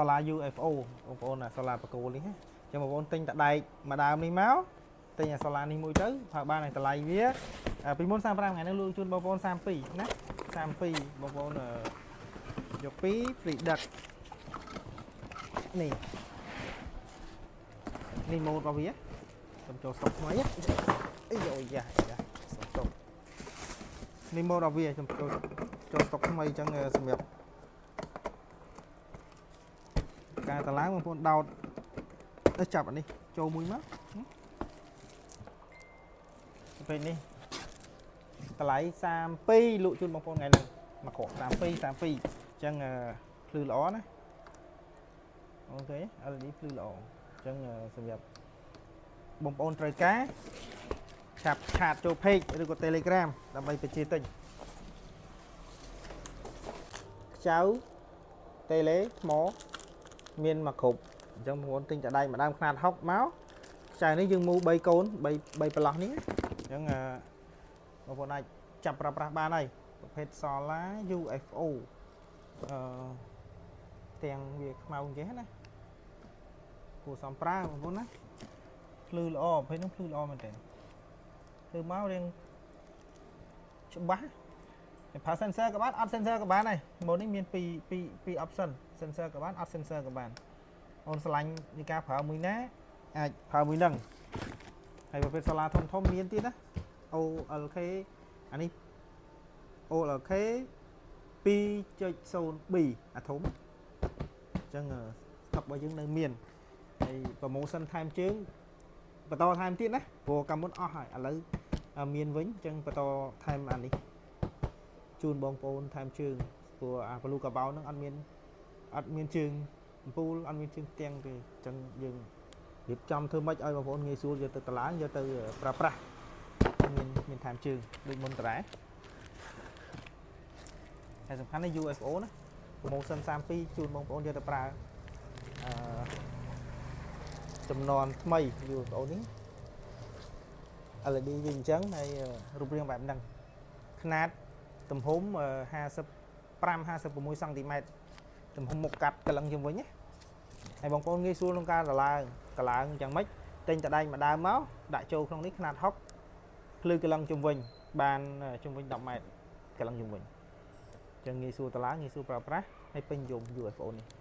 solar UFO បងប្អូនណា solar បកគោនេះចឹងបងប្អូនទិញតែដែកមួយដើមនេះមកទិញអា solar នេះមួយទៅហើយបានឲ្យតម្លៃវាពីមុន35ថ្ងៃនេះលក់ជូនបងប្អូន32ណា32បងប្អូនយកពីព្រីដឹកនេះម៉ូតរបស់វាខ្ញុំចូលស្តុកថ្មីអីយោយ៉ាស្តុកនេះម៉ូតរបស់វាខ្ញុំចូលស្តុកថ្មីចឹងសម្រាប់ការតឡើងបងប្អូនដោតទៅចាប់អានេះចូលមួយមកពេលនេះតម្លៃ32លក់ជូនបងប្អូនថ្ងៃនេះមកក្រក់32អញ្ចឹងភ្លឺល្អណាអូខេ LED ភ្លឺល្អអញ្ចឹងសម្រាប់បងប្អូនត្រូវការចាប់ឆាតចូល page ឬក៏ Telegram ដើម្បីបញ្ជាទិញខ្ចៅ tele ថ្មមានមកគ្រប់អញ្ចឹងបងប្អូនទិញតែដៃម្ដងខ្នាត60មកខ្ចៅនេះយើងមូ3កូន3ប្រឡោះនេះអញ្ចឹងបងប្អូនអាចចាប់ប្រើប្រាស់បានហើយប្រភេទ solar UFO ទាំងវាខ្មៅអញ្ចឹងណាគួរសំប្រើបងប្អូនណាភ្លឺល្អប្រភេទនោះភ្លឺល្អមែនតើធ្វើមករៀងច្បាស់ប្រើ sensor ក៏បានអត់ sensor ក៏បានដែរម៉ូតនេះមានពីរ option sensor ក៏បានអត់ sensor ក៏បានអូនឆ្លាញ់នៃការប្រើមួយណាអាចប្រើមួយហ្នឹងហើយប្រភេទ solar ធំមានទៀតណា OLK អានេះ OLK 2.0B អាធំអញ្ចឹងស្តុករបស់យើងនៅមានហើយ promotion ថែមជើងបន្តថែមទៀតណាព្រោះកាលមុនអស់ហើយឥឡូវមានវិញអញ្ចឹងបន្តថែមអានេះជូនបងប្អូនថែមជើងព្រោះអា blue កាបោហ្នឹងអត់មានជើងអំពូលអត់មានជើងផ្ទាំងទេអញ្ចឹងយើងរៀបចំធ្វើម៉េចឲ្យបងប្អូនងាយស្រួលយកទៅតឡាងយកទៅប្រើប្រាស់មានថែមជើងដូចមុនតរ៉ែហើយសំខាន់ណា UFO ណា promotion 32ជូនបងប្អូនយកទៅប្រើចំនួនថ្មី UFO នេះ LED វាអញ្ចឹងហើយរូបរាងបែបហ្នឹងຂະຫນາດទំហំ55-56 សង់ទីម៉ែត្រទំហំមុខកាត់កលឹងជុំវិញណាហើយបងប្អូនងាយស្រួលក្នុងការកឡើងយ៉ាងម៉េចទិញតដែងមួយដើមមកដាក់ចូលក្នុងនេះຂະຫນាត60ភ្លឺកលឹងជុំវិញបានជុំវិញ10ម៉ែត្រកលឹងជុំវិញអញ្ចឹងងាយស្រួលតឡើងងាយស្រួលប្រើប្រាស់ហើយពេញនិយម UFO នេះ